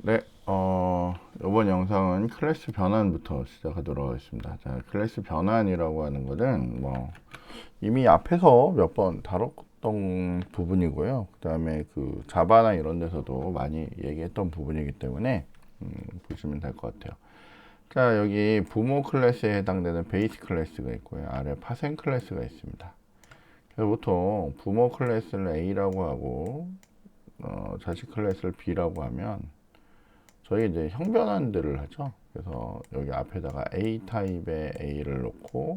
네, 이번 영상은 클래스 변환부터 시작하도록 하겠습니다. 자, 클래스 변환이라고 하는 것은 이미 앞에서 몇 번 다뤘던 부분이고요. 그 다음에 그 자바나 이런 데서도 많이 얘기했던 부분이기 때문에 보시면 될 것 같아요. 자, 여기 부모 클래스에 해당되는 베이스 클래스가 있고요. 아래 파생 클래스가 있습니다. 그래서 보통 부모 클래스를 A라고 하고 자식 클래스를 B라고 하면 저희 이제 형변환들을 하죠. 그래서 여기 앞에다가 A 타입의 A를 놓고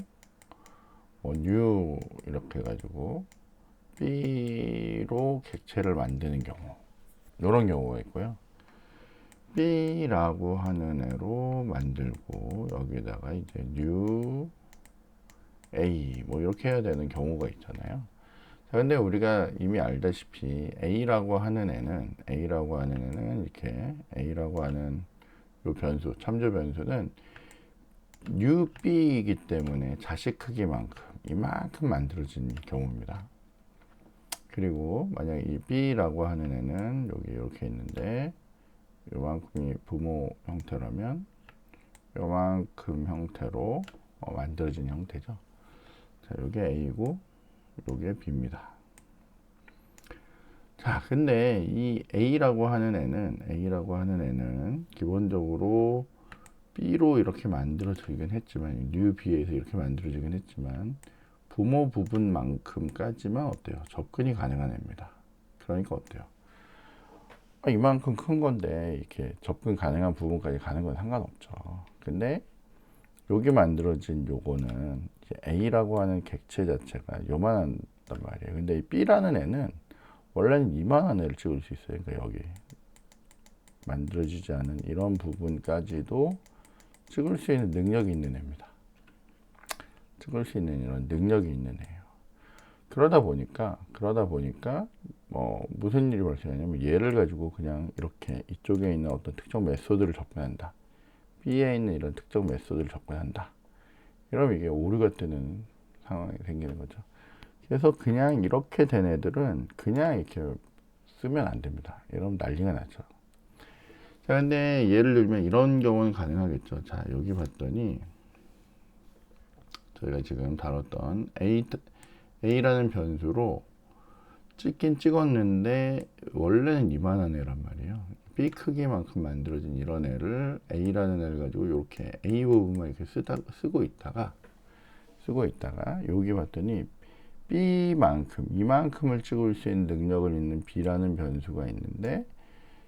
new 이렇게 해가지고 B로 객체를 만드는 경우, 이런 경우가 있고요. B라고 하는 애로 만들고 여기다가 이제 new A 이렇게 해야 되는 경우가 있잖아요. 자, 근데 우리가 이미 알다시피 A라고 하는 애는 이렇게 A라고 하는 요 변수, 참조 변수는 new B이기 때문에 자식 크기만큼 이만큼 만들어진 경우입니다. 그리고 만약 이 B라고 하는 애는 여기 이렇게 있는데 요만큼이 부모 형태라면 요만큼 형태로 만들어진 형태죠. 자, 요게 A고 요게 B입니다. 자, 근데 이 A라고 하는 애는 기본적으로 B로 이렇게 만들어지긴 했지만, new B에서 이렇게 만들어지긴 했지만, 부모 부분만큼까지만 어때요? 접근이 가능한 애입니다. 그러니까 어때요? 이만큼 큰 건데, 이렇게 접근 가능한 부분까지 가는 건 상관없죠. 근데, 여기 만들어진 요거는 A라고 하는 객체 자체가 요만한단 말이에요. 근데 이 B라는 애는 원래는 이만한 애를 찍을 수 있어요. 그러니까 여기 만들어지지 않은 이런 부분까지도 찍을 수 있는 능력이 있는 애입니다. 찍을 수 있는 이런 능력이 있는 애예요. 그러다 보니까 무슨 일이 발생하냐면 얘를 가지고 그냥 이렇게 이쪽에 있는 어떤 특정 메소드를 접근한다. B에 있는 이런 특정 메소드를 접근한다. 이러면 이게 오류가 뜨는 상황이 생기는 거죠. 그래서 그냥 이렇게 된 애들은 그냥 이렇게 쓰면 안 됩니다. 이러면 난리가 나죠. 자, 근데 예를 들면 이런 경우는 가능하겠죠. 자, 여기 봤더니 저희가 지금 다뤘던 A라는 변수로 찍긴 찍었는데 원래는 이만한 애란 말이에요. B 크기만큼 만들어진 이런 애를 A라는 애를 가지고 이렇게 A 부분만 이렇게 쓰고 있다가 여기 봤더니 B만큼 이만큼을 찍을 수 있는 능력을 있는 B라는 변수가 있는데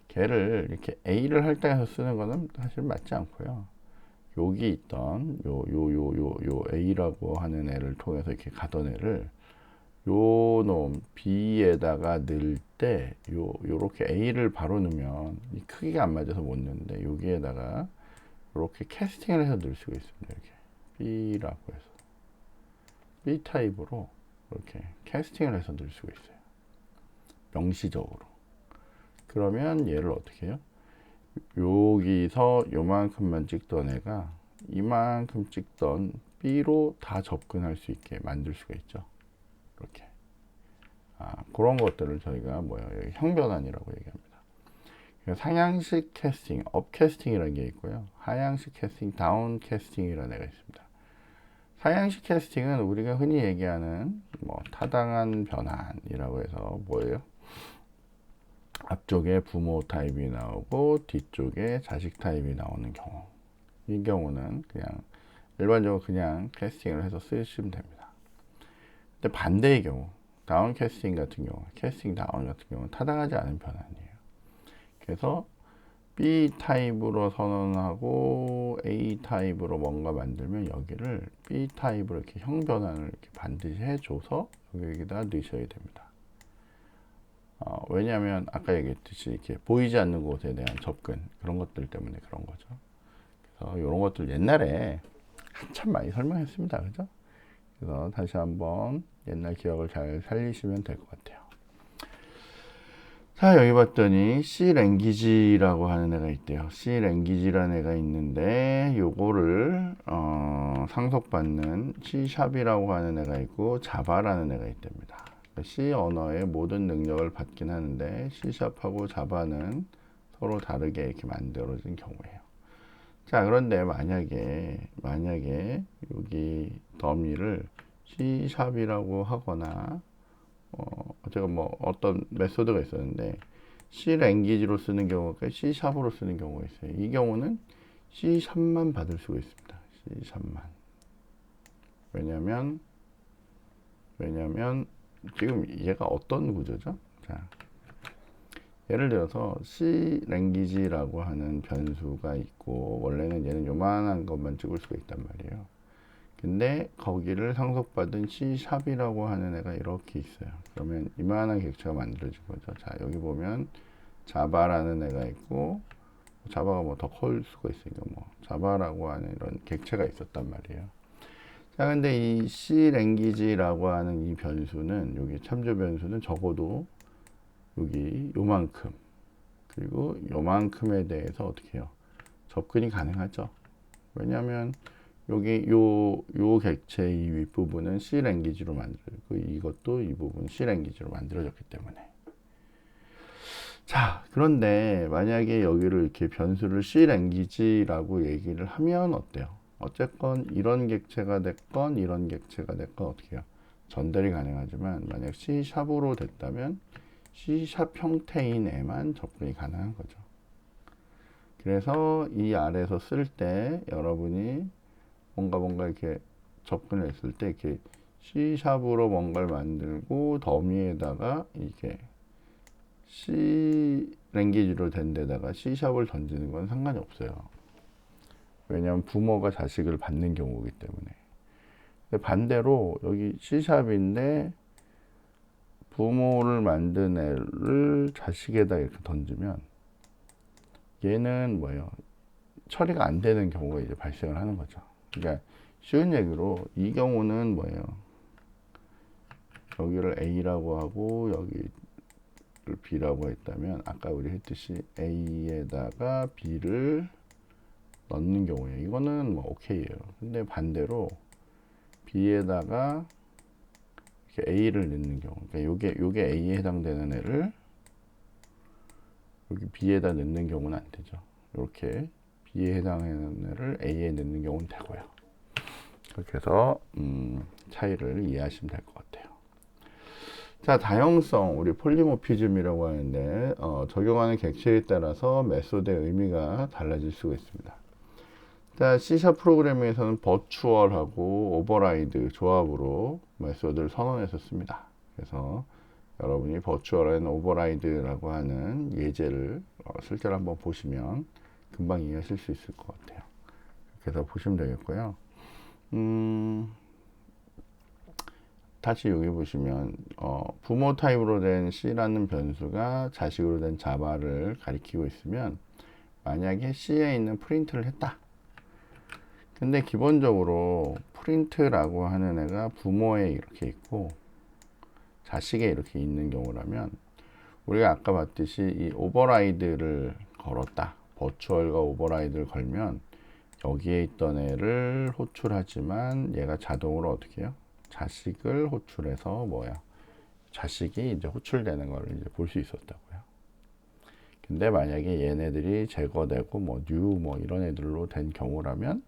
걔를 이렇게 A를 할당해서 쓰는 거는 사실 맞지 않고요. 여기 있던 요 A라고 하는 애를 통해서 이렇게 가던 애를 요 놈 B에다가 넣을 때 요렇게 A를 바로 넣으면 이 크기가 안 맞아서 못 넣는데 여기에다가 이렇게 캐스팅을 해서 넣을 수가 있습니다. 이렇게 B라고 해서 B 타입으로 이렇게 캐스팅을 해서 넣을 수가 있어요. 명시적으로. 그러면 얘를 어떻게 해요? 여기서 요만큼만 찍던 애가 이만큼 찍던 B로 다 접근할 수 있게 만들 수가 있죠. 이렇게. 그런 것들을 저희가 형변환이라고 얘기합니다. 상향식 캐스팅, 업 캐스팅이라는 게 있고요. 하향식 캐스팅, 다운 캐스팅이라는 애가 있습니다. 상향식 캐스팅은 우리가 흔히 얘기하는 타당한 변환이라고 해서 뭐예요? 앞쪽에 부모 타입이 나오고 뒤쪽에 자식 타입이 나오는 경우, 이 경우는 그냥 일반적으로 그냥 캐스팅을 해서 쓰시면 됩니다. 근데 반대의 경우, 다운 캐스팅 같은 경우, 캐스팅 다운 같은 경우는 타당하지 않은 변환이에요. 그래서 B 타입으로 선언하고 A 타입으로 뭔가 만들면 여기를 B 타입으로 이렇게 형 변환을 이렇게 반드시 해줘서 여기다 넣으셔야 됩니다. 왜냐하면 아까 얘기했듯이 이렇게 보이지 않는 곳에 대한 접근, 그런 것들 때문에 그런 거죠. 그래서 이런 것들 옛날에 한참 많이 설명했습니다. 그죠? 그래서 다시 한번 옛날 기억을 잘 살리시면 될 것 같아요. 자, 여기 봤더니 C 랭귀지라고 하는 애가 있대요. C 랭귀지라는 애가 있는데 요거를 상속받는 C 샵이라고 하는 애가 있고 자바라는 애가 있답니다. C 언어의 모든 능력을 받긴 하는데 C 샵하고 자바는 서로 다르게 이렇게 만들어진 경우예요. 자, 그런데 만약에 여기 더미를 C샵이라고 하거나 제가 뭐 어떤 메소드가 있었는데 C 랭귀지로 쓰는 경우가 C샵으로 쓰는 경우가 있어요. 이 경우는 C샵만 받을 수가 있습니다. C샵만. 왜냐면 지금 얘가 어떤 구조죠? 자, 예를 들어서 C 랭귀지라고 하는 변수가 있고 원래는 얘는 요만한 것만 찍을 수가 있단 말이에요. 근데 거기를 상속받은 C샵이라고 하는 애가 이렇게 있어요. 그러면 이만한 객체가 만들어진 거죠. 자, 여기 보면 자바라는 애가 있고 자바가 뭐 더 클 수가 있으니까 뭐 자바라고 하는 이런 객체가 있었단 말이에요. 자, 근데 이 C 랭귀지라고 하는 이 변수는 여기 참조 변수는 적어도 여기 요만큼 그리고 요만큼에 대해서 어떻게 해요? 접근이 가능하죠. 왜냐하면 여기 요 객체의 이 윗부분은 C 랭귀지로 만들어졌고 이것도 이 부분 C 랭귀지로 만들어졌기 때문에. 자, 그런데 만약에 여기를 이렇게 변수를 C 랭귀지라고 얘기를 하면 어때요? 어쨌건 이런 객체가 됐건 이런 객체가 됐건 어떻게 해요? 전달이 가능하지만 만약 C 샵으로 됐다면 C 샵 형태인 애만 접근이 가능한 거죠. 그래서 이 아래에서 쓸 때 여러분이 뭔가 이렇게 접근을 했을 때 이렇게 C샵으로 뭔가를 만들고 더미에다가 이게 C 랭귀지로 된 데다가 C샵을 던지는 건 상관이 없어요. 왜냐하면 부모가 자식을 받는 경우이기 때문에. 근데 반대로 여기 C샵인데 부모를 만든 애를 자식에다 이렇게 던지면 얘는 뭐예요? 처리가 안 되는 경우가 이제 발생을 하는 거죠. 그러니까 쉬운 얘기로 이 경우는 뭐예요? 여기를 A라고 하고 여기를 B라고 했다면 아까 우리 했듯이 A에다가 B를 넣는 경우에 이거는 뭐 오케이예요. 근데 반대로 B에다가 이렇게 A를 넣는 경우, 그러니까 요게 A에 해당되는 애를 여기 B에다 넣는 경우는 안 되죠. 이렇게 B에 해당하는 애를 A에 넣는 경우는 되고요. 그렇게 해서 차이를 이해하시면 될 것 같아요. 자, 다형성, 우리 폴리모피즘이라고 하는데 적용하는 객체에 따라서 메소드의 의미가 달라질 수가 있습니다. 자, C# 프로그래밍에서는 버추얼하고 오버라이드 조합으로 메소드를 선언해서 씁니다. 그래서 여러분이 버추얼 앤 오버라이드라고 하는 예제를 실제로 한번 보시면 금방 이해하실 수 있을 것 같아요. 그래서 보시면 되겠고요. 다시 여기 보시면 부모 타입으로 된 C라는 변수가 자식으로 된 자바를 가리키고 있으면 만약에 C에 있는 프린트를 했다. 근데 기본적으로 프린트라고 하는 애가 부모에 이렇게 있고 자식에 이렇게 있는 경우라면 우리가 아까 봤듯이 이 오버라이드를 걸었다. 버추얼과 오버라이드를 걸면 여기에 있던 애를 호출하지만 얘가 자동으로 어떻게 해요? 자식을 호출해서 자식이 이제 호출되는 걸 이제 볼 수 있었다고요. 근데 만약에 얘네들이 제거되고 뉴 이런 애들로 된 경우라면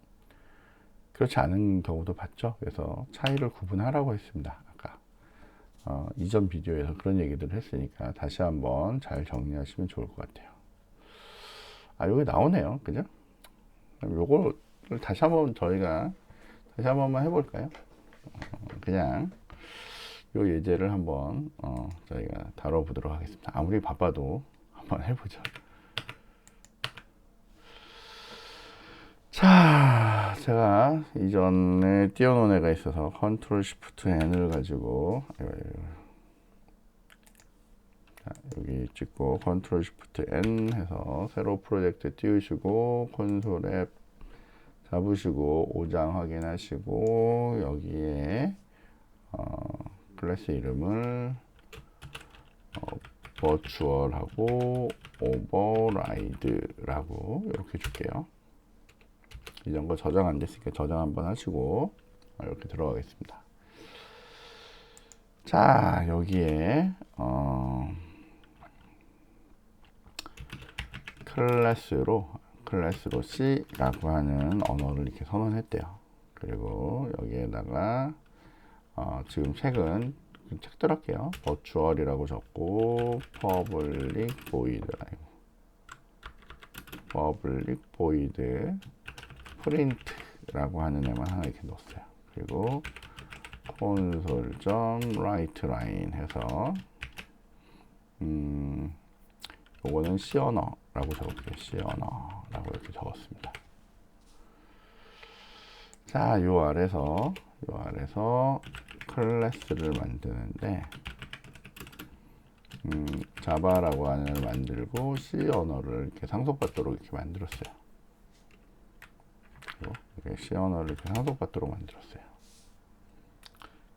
그렇지 않은 경우도 봤죠. 그래서 차이를 구분하라고 했습니다. 아까 이전 비디오에서 그런 얘기들을 했으니까 다시 한번 잘 정리하시면 좋을 것 같아요. 여기 나오네요. 그죠? 그럼 요걸 다시 한번 저희가 다시 한번만 해볼까요? 그냥 요 예제를 한번 저희가 다뤄보도록 하겠습니다. 아무리 바빠도 한번 해보죠. 자, 제가 이전에 띄워놓은 애가 있어서 컨트롤 시프트 N을 가지고 자, 여기 찍고 컨트롤 시프트 N 해서 새로 프로젝트 띄우시고 콘솔 앱 잡으시고 오장 확인하시고 여기에 클래스 이름을 버추얼하고 오버라이드라고 이렇게 줄게요. 이전 거 저장 안 됐으니까 저장 한번 하시고 이렇게 들어가겠습니다. 자, 여기에 클래스로 C라고 하는 언어를 이렇게 선언했대요. 그리고 여기에다가 지금 책은 책들 할게요. 버추얼이라고 적고 퍼블릭 보이드 프린트라고 하는 애만 하나 이렇게 넣었어요. 그리고 console.writeLine 해서 요거는 C 언어라고 적을게요. C 언어라고 이렇게 적었습니다. 자, 요 아래서 클래스를 만드는데 자바라고 하는 애를 만들고 C 언어를 이렇게 상속받도록 이렇게 만들었어요. 이렇게 C 언어를 이렇게 상속받도록 만들었어요.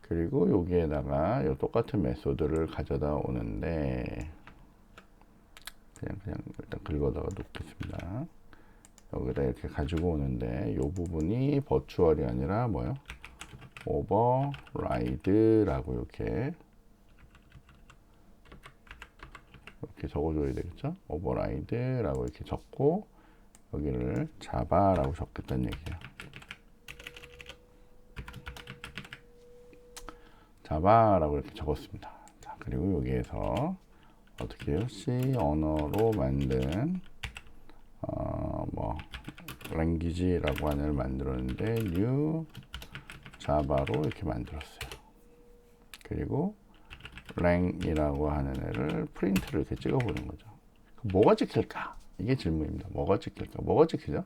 그리고 여기에다가 요 똑같은 메소드를 가져다 오는데 그냥 일단 긁어다가 놓겠습니다. 여기다 이렇게 가지고 오는데 요 부분이 버추얼이 아니라 뭐요? 오버라이드라고 이렇게 적어줘야 되겠죠? 오버라이드라고 이렇게 적고 여기를 자바라고 적겠다는 얘기예요. 자바라고 이렇게 적었습니다. 자, 그리고 여기에서 어떻게 해요? C 언어로 만든 랭귀지라고 하는 애를 만들었는데 new 자바로 이렇게 만들었어요. 그리고 랭이라고 하는 애를 프린트를 이렇게 찍어보는 거죠. 뭐가 찍힐까? 이게 질문입니다. 뭐가 찍힐까? 뭐가 찍히죠?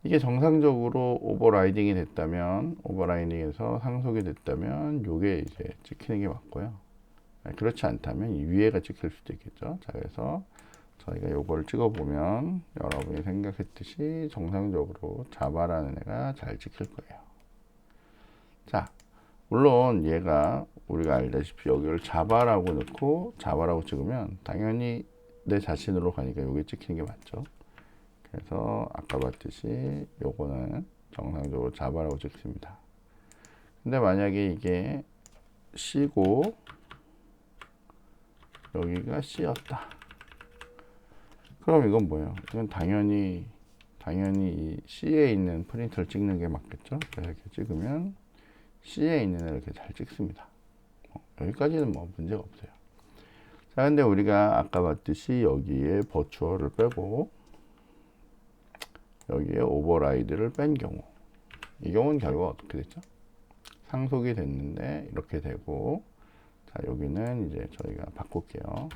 이게 정상적으로 오버라이딩이 됐다면, 오버라이딩에서 상속이 됐다면, 요게 이제 찍히는 게 맞고요. 그렇지 않다면 이 위에가 찍힐 수도 있겠죠. 자, 그래서 저희가 요걸 찍어보면 여러분이 생각했듯이 정상적으로 자바라는 애가 잘 찍힐 거예요. 자, 물론 얘가 우리가 알다시피 여기를 자바라고 넣고 자바라고 찍으면 당연히 내 자신으로 가니까 요게 찍히는 게 맞죠. 그래서 아까 봤듯이 요거는 정상적으로 자바라고 찍습니다. 근데 만약에 이게 C고 여기가 C였다. 그럼 이건 뭐예요? 이건 당연히 이 C에 있는 프린트를 찍는 게 맞겠죠? 그래서 이렇게 찍으면 C에 있는 애를 이렇게 잘 찍습니다. 여기까지는 뭐 문제가 없어요. 자, 근데 우리가 아까 봤듯이 여기에 버추얼을 빼고 여기에 오버라이드를 뺀 경우, 이 경우는 결과가 어떻게 됐죠? 상속이 됐는데 이렇게 되고, 자, 여기는 이제 저희가 바꿀게요.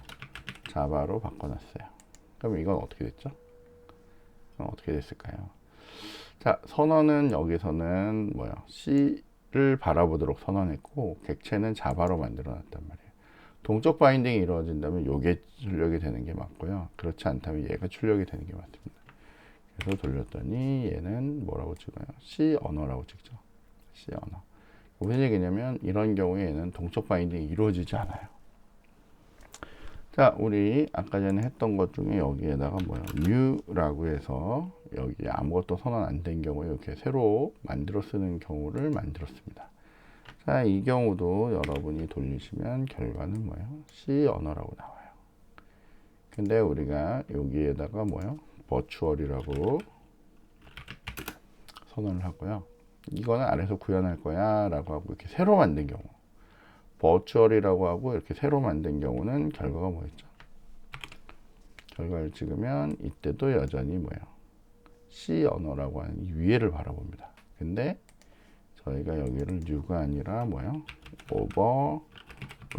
자바로 바꿔놨어요. 그럼 이건 어떻게 됐죠? 어떻게 됐을까요? 자, 선언은 여기서는 뭐야? C를 바라보도록 선언했고, 객체는 자바로 만들어 놨단 말이에요. 동적 바인딩이 이루어진다면 요게 출력이 되는 게 맞고요. 그렇지 않다면 얘가 출력이 되는 게 맞습니다. 그래서 돌렸더니 얘는 뭐라고 찍어요? C 언어라고 찍죠. C 언어. 무슨 얘기냐면 이런 경우에 얘는 동적 바인딩이 이루어지지 않아요. 자, 우리 아까 전에 했던 것 중에 여기에다가 뭐야? new라고 해서 여기 아무것도 선언 안 된 경우에 이렇게 새로 만들어 쓰는 경우를 만들었습니다. 자, 이 경우도 여러분이 돌리시면 결과는 뭐예요? C 언어라고 나와요. 근데 우리가 여기에다가 뭐예요? 버추얼이라고 선언을 하고요. 이거는 아래서 구현할 거야 라고 하고 이렇게 새로 만든 경우, 버추얼이라고 하고 이렇게 새로 만든 경우는 결과가 뭐였죠? 결과를 찍으면 이때도 여전히 뭐예요? C 언어라고 하는 이 위에를 바라봅니다. 근데 저희가 여기를 new가 아니라 뭐예요?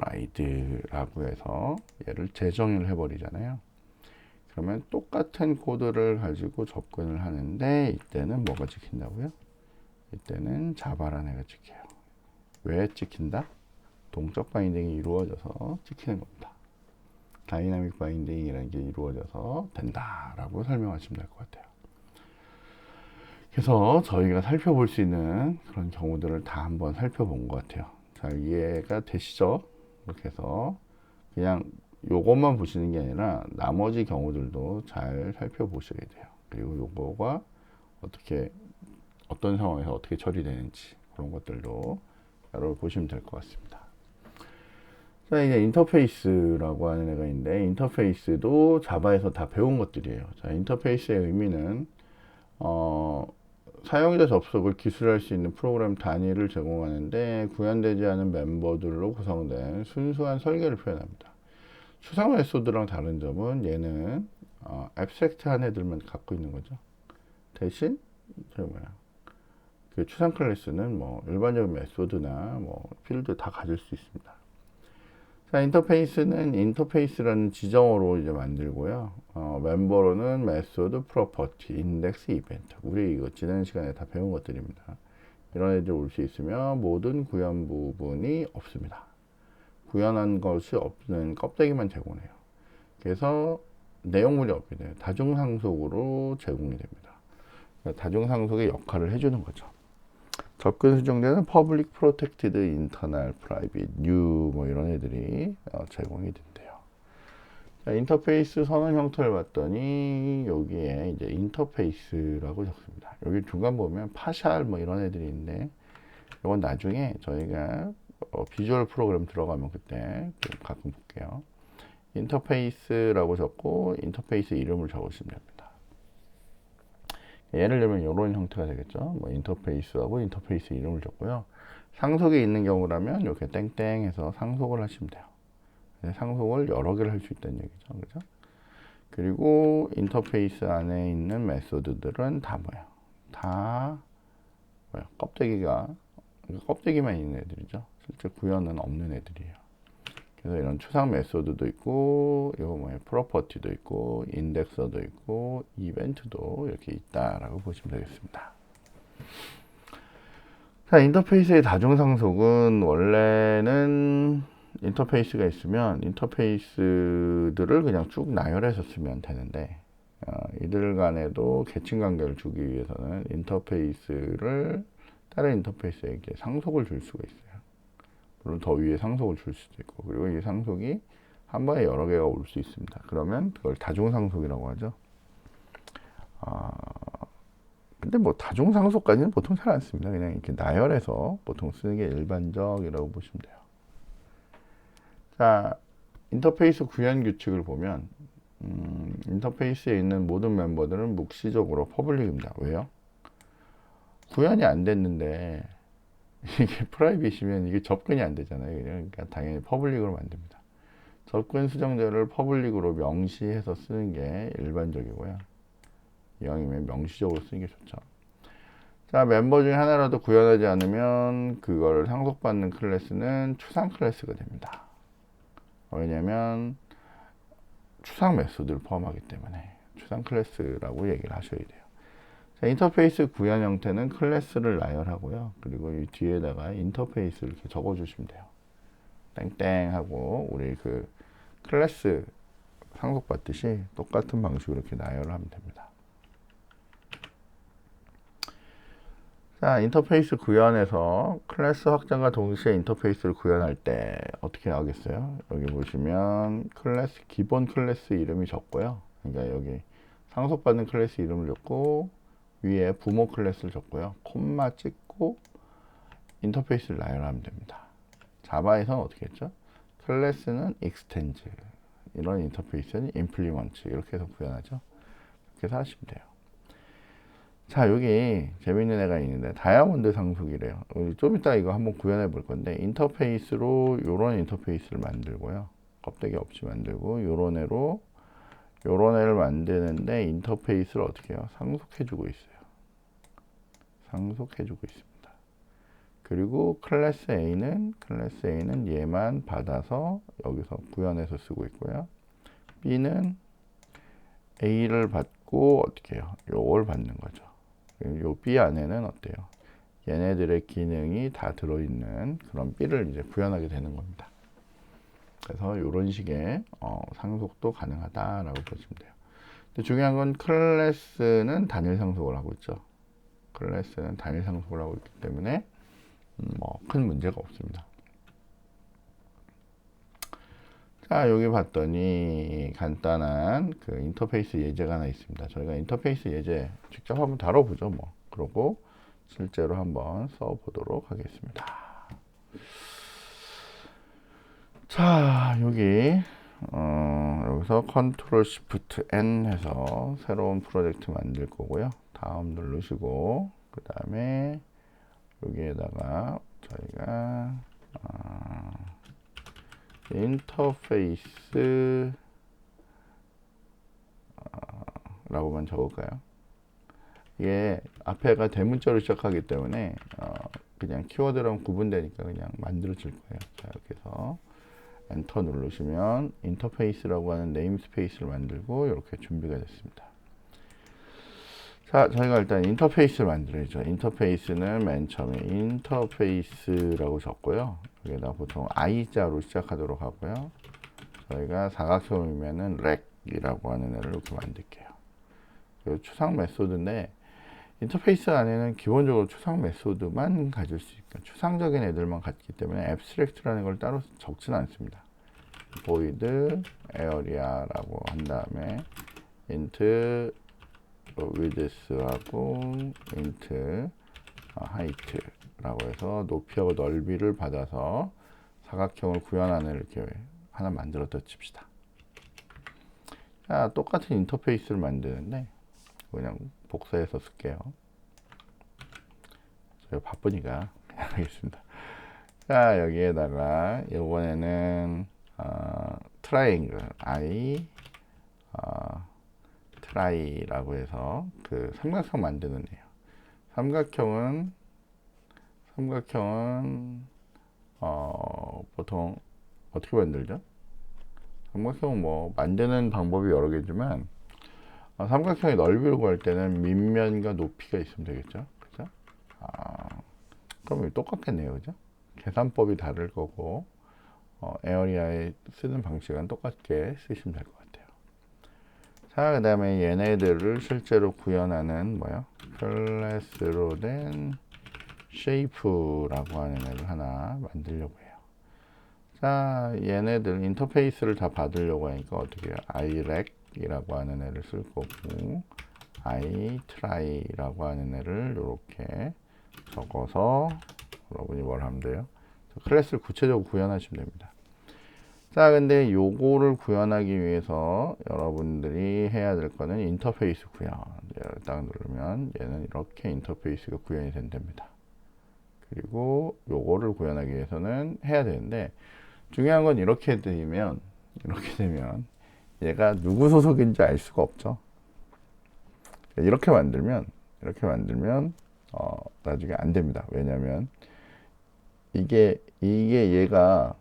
override라고 해서 얘를 재정의를 해버리잖아요. 그러면 똑같은 코드를 가지고 접근을 하는데 이때는 뭐가 찍힌다고요? 이때는 자바라는 애가 찍혀요. 왜 찍힌다? 동적 바인딩이 이루어져서 찍히는 겁니다. 다이나믹 바인딩이라는 게 이루어져서 된다라고 설명하시면 될 것 같아요. 그래서 저희가 살펴볼 수 있는 그런 경우들을 다 한번 살펴본 것 같아요. 잘 이해가 되시죠? 이렇게 해서 그냥 요것만 보시는 게 아니라 나머지 경우들도 잘 살펴보셔야 돼요. 그리고 요거가 어떤 상황에서 어떻게 처리되는지 그런 것들도 여러분 보시면 될 것 같습니다. 자, 이제 인터페이스라고 하는 애가 있는데, 인터페이스도 자바에서 다 배운 것들이에요. 자, 인터페이스의 의미는, 사용자 접속을 기술할 수 있는 프로그램 단위를 제공하는데, 구현되지 않은 멤버들로 구성된 순수한 설계를 표현합니다. 추상 메소드랑 다른 점은 얘는, 앱스트랙트한 애들만 갖고 있는 거죠. 대신, 그 추상 클래스는 뭐, 일반적인 메소드나 뭐, 필드 다 가질 수 있습니다. 자, 인터페이스는 인터페이스라는 지정어로 이제 만들고요. 멤버로는 메소드, 프로퍼티, 인덱스, 이벤트. 우리 이거 지난 시간에 다 배운 것들입니다. 이런 애들 올 수 있으면 모든 구현 부분이 없습니다. 구현한 것이 없는 껍데기만 제공해요. 그래서 내용물이 없게 돼요. 다중상속으로 제공이 됩니다. 다중상속의 역할을 해주는 거죠. 접근 수정자는 Public, Protected, Internal, Private, New 뭐 이런 애들이 제공이 된대요. 자, 인터페이스 선언 형태를 봤더니 여기에 이제 인터페이스라고 적습니다. 여기 중간 보면 파샬 뭐 이런 애들이 있는데 이건 나중에 저희가 비주얼 프로그램 들어가면 그때 가끔 볼게요. 인터페이스라고 적고 인터페이스 이름을 적으시면 됩니다. 예를 들면 이런 형태가 되겠죠. 뭐 인터페이스하고 인터페이스 이름을 적고요. 상속이 있는 경우라면 이렇게 땡땡해서 상속을 하시면 돼요. 상속을 여러 개를 할 수 있다는 얘기죠. 그죠? 그리고 인터페이스 안에 있는 메소드들은 다 뭐야? 다 뭐야? 껍데기만 있는 애들이죠. 실제 구현은 없는 애들이에요. 그래서 이런 추상 메소드도 있고, 이거 뭐예요? 프로퍼티도 있고, 인덱서도 있고, 이벤트도 이렇게 있다라고 보시면 되겠습니다. 자, 인터페이스의 다중상속은 원래는 인터페이스가 있으면 인터페이스들을 그냥 쭉 나열해서 쓰면 되는데, 이들 간에도 계층 관계를 주기 위해서는 인터페이스를 다른 인터페이스에게 상속을 줄 수가 있어요. 물론 더 위에 상속을 줄 수도 있고, 그리고 이 상속이 한 번에 여러 개가 올 수 있습니다. 그러면 그걸 다중상속이라고 하죠. 근데 뭐 다중상속까지는 보통 잘 안 씁니다. 그냥 이렇게 나열해서 보통 쓰는 게 일반적이라고 보시면 돼요. 자, 인터페이스 구현 규칙을 보면 인터페이스에 있는 모든 멤버들은 묵시적으로 퍼블릭입니다. 왜요? 구현이 안 됐는데 이게 프라이빗이면 이게 접근이 안 되잖아요. 그러니까 당연히 퍼블릭으로 만듭니다. 접근 수정자를 퍼블릭으로 명시해서 쓰는 게 일반적이고요. 이왕이면 명시적으로 쓰는 게 좋죠. 자, 멤버 중에 하나라도 구현하지 않으면 그걸 상속받는 클래스는 추상 클래스가 됩니다. 왜냐면 추상 메소드를 포함하기 때문에 추상 클래스라고 얘기를 하셔야 돼요. 자, 인터페이스 구현 형태는 클래스를 나열하고요. 그리고 이 뒤에다가 인터페이스를 이렇게 적어주시면 돼요. 땡땡 하고 우리 그 클래스 상속받듯이 똑같은 방식으로 이렇게 나열을 하면 됩니다. 자, 인터페이스 구현에서 클래스 확장과 동시에 인터페이스를 구현할 때 어떻게 하겠어요? 여기 보시면 클래스, 기본 클래스 이름이 적고요. 그러니까 여기 상속받는 클래스 이름을 적고 위에 부모 클래스를 적고요. 콤마 찍고 인터페이스를 나열하면 됩니다. 자바에서는 어떻게 했죠? 클래스는 extends, 이런 인터페이스는 implements 이렇게 해서 구현하죠. 이렇게 해서 하시면 돼요. 자, 여기 재밌는 애가 있는데 다이아몬드 상속이래요. 좀 이따 이거 한번 구현해 볼 건데 인터페이스로 요런 인터페이스를 만들고요. 껍데기 없이 만들고 요런 애로 요런 애를 만드는데 인터페이스를 어떻게 해요? 상속해 주고 있어요. 상속해 주고 있습니다. 그리고 클래스 A는 얘만 받아서 여기서 구현해서 쓰고 있고요. B는 A를 받고 어떻게 해요? 요걸 받는 거죠. 요 B 안에는 어때요? 얘네들의 기능이 다 들어있는 그런 B를 이제 구현하게 되는 겁니다. 그래서 이런 식의 상속도 가능하다라고 보시면 돼요. 근데 중요한 건 클래스는 단일 상속을 하고 있죠. 클래스는 단일 상속을 하고 있기 때문에 뭐 큰 문제가 없습니다. 자, 여기 봤더니 간단한 그 인터페이스 예제가 하나 있습니다. 저희가 인터페이스 예제 직접 한번 다뤄보죠. 뭐 그러고 실제로 한번 써보도록 하겠습니다. 자, 여기서 컨트롤 시프트 N 해서 새로운 프로젝트 만들 거고요. 다음 누르시고 그 다음에 여기에다가 저희가 인터페이스 라고만 적을까요? 이게 앞에가 대문자로 시작하기 때문에 그냥 키워드랑 구분되니까 그냥 만들어질 거예요. 자, 이렇게 해서 엔터 누르시면 인터페이스라고 하는 네임스페이스를 만들고 이렇게 준비가 됐습니다. 자, 저희가 일단 인터페이스를 만들어야죠. 인터페이스는 맨 처음에 인터페이스라고 적고요. 여기다 보통 I자로 시작하도록 하고요. 저희가 사각형이면은 렉이라고 하는 애를 이렇게 만들게요. 추상 메소드인데 인터페이스 안에는 기본적으로 추상 메소드만 가질 수 있고 추상적인 애들만 갖기 때문에 abstract라는 걸 따로 적지는 않습니다. void area라고 한 다음에 int width하고 int height라고 해서 높이하고 넓이를 받아서 사각형을 구현하는 이렇게 하나 만들었다 칩시다. 자, 똑같은 인터페이스를 만드는데 그냥 복사해서 쓸게요. 제가 바쁘니까 그냥 하겠습니다. 자, 여기에다가 이번에는 트라이앵글 트라이라고 해서 그 삼각형 만드는 애요. 삼각형은 보통 어떻게 만들죠? 삼각형은 뭐 만드는 방법이 여러 개지만 삼각형의 넓이를 구할 때는 밑면과 높이가 있으면 되겠죠. 그죠? 그럼 똑같겠네요. 그죠? 계산법이 다를 거고 에어리아에 쓰는 방식은 똑같게 쓰시면 될 것 같아요. 자, 그 다음에 얘네들을 실제로 구현하는 클래스로 된 쉐이프라고 하는 애를 하나 만들려고 해요. 자, 얘네들 인터페이스를 다 받으려고 하니까 어떻게 해요? irec이라고 하는 애를 쓸 거고 itry라고 하는 애를 이렇게 적어서 여러분이 뭘 하면 돼요? 클래스를 구체적으로 구현하시면 됩니다. 자, 근데 요거를 구현하기 위해서 여러분들이 해야 될 거는 인터페이스 구현. 딱 누르면 얘는 이렇게 인터페이스가 구현이 된답니다. 그리고 요거를 구현하기 위해서는 해야 되는데 중요한 건 이렇게 되면 얘가 누구 소속인지 알 수가 없죠. 이렇게 만들면 나중에 안 됩니다. 왜냐면 이게 얘가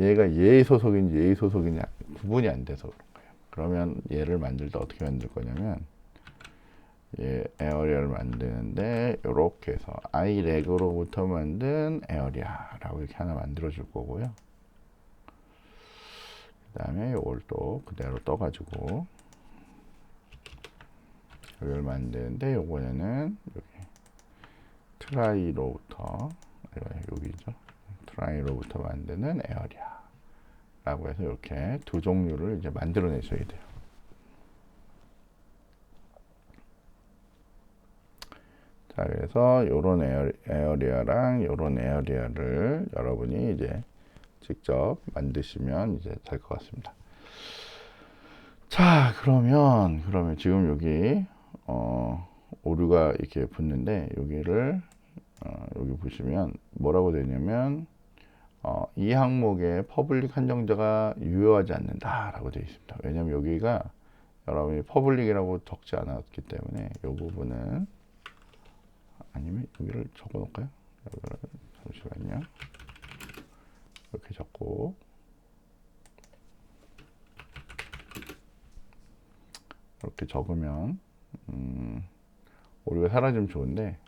얘의 소속인지 얘의 소속인지 구분이 안 돼서 그런 거예요. 그러면 얘를 만들 때 어떻게 만들 거냐면 얘 에어리아를 만드는데 이렇게 해서 ireg으로부터 만든 에어리아라고 이렇게 하나 만들어 줄 거고요. 그 다음에 이걸 또 그대로 떠가지고 여기를 만드는데 요번에는 여기 트라이로부터 여기죠. 트라이로부터 만드는 에어리아 라고 해서 이렇게 두 종류를 이제 만들어 내셔야 돼요. 자, 그래서 요런 에어리아랑 요런 에어리아를 여러분이 이제 직접 만드시면 이제 될 것 같습니다. 자, 그러면 지금 여기 오류가 이렇게 붙는데 여기를 여기 보시면 뭐라고 되냐면 이 항목에 퍼블릭 한정자가 유효하지 않는다라고 되어 있습니다. 왜냐하면 여기가 여러분이 퍼블릭이라고 적지 않았기 때문에 이 부분은 아니면 여기를 적어 놓을까요? 여기를 잠시만요. 이렇게 적고 이렇게 적으면 오류가 사라지면 좋은데